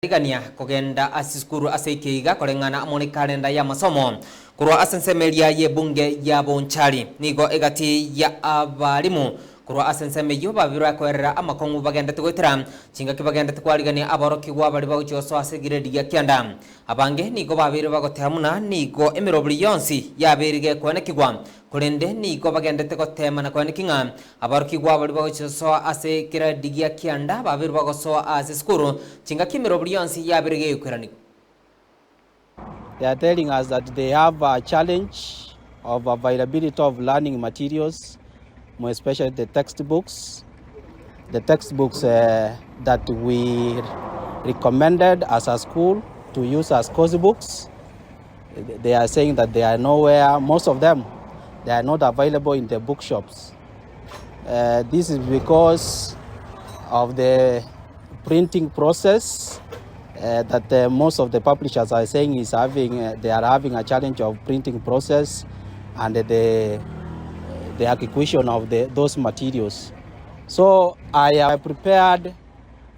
Igania kugenda asisukuru aseikiga kolengana amone kalenda ya masomo kurwa asensemelia ye bunge ya Bonchari nigo egati ya abalimu kurwa asensemeyo babirwa kwerera Obokong'U bagenda twetera chinga kibagenda twaligania aboroki gwa bali bawuchoso asegiredi ya kyanda abange nigo babire bagotehamuna nigo emirobuli yonsi yabirige kwenekigwa kulende nigo bagendete gotema na kwenikinga aboroki gwa bali bawuchoso asegiredi ya kyanda babire bagosoa asisukuru chinga kimirobuli yonsi yabirige kwerani. They are telling us that they have a challenge of availability of learning materials, more especially the textbooks. The textbooks that we recommended as a school to use as course books, they are saying that they are nowhere, most of them, they are not available in the bookshops. This is because of the printing process. That most of the publishers are saying is they are having a challenge of printing process and the acquisition of those materials. So I am prepared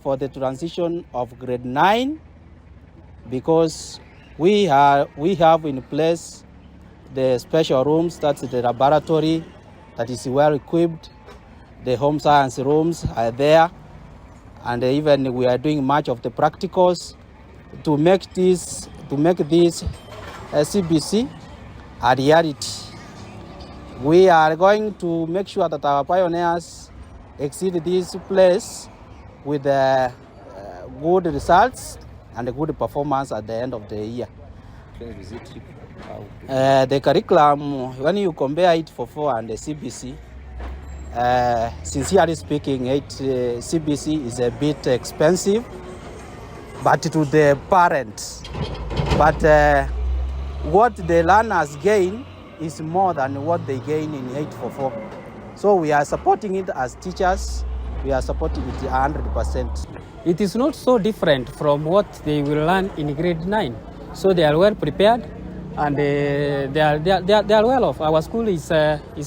for the transition of grade 9 because we have in place the special rooms, that's the laboratory that is well equipped, the home science rooms are there, and even we are doing much of the practicals to make this CBC a reality. We are going to make sure that our pioneers exceed this place with good results and good performance at the end of the year. The curriculum, when you compare it for 4 and the CBC, sincerely speaking, CBC is a bit expensive, but to the parents. But what the learners gain is more than what they gain in 844. So we are supporting it as teachers. We are supporting it 100%. It is not so different from what they will learn in grade 9. So they are well prepared. And they are well off. Our school is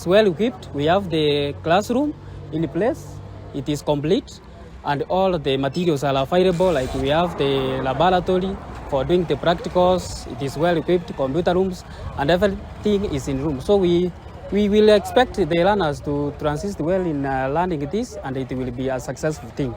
well equipped. We have the classroom in place. It is complete, and all the materials are available. Like we have the laboratory for doing the practicals. It is well equipped, computer rooms, and everything is in room. So we will expect the learners to transit well in learning this, and it will be a successful thing.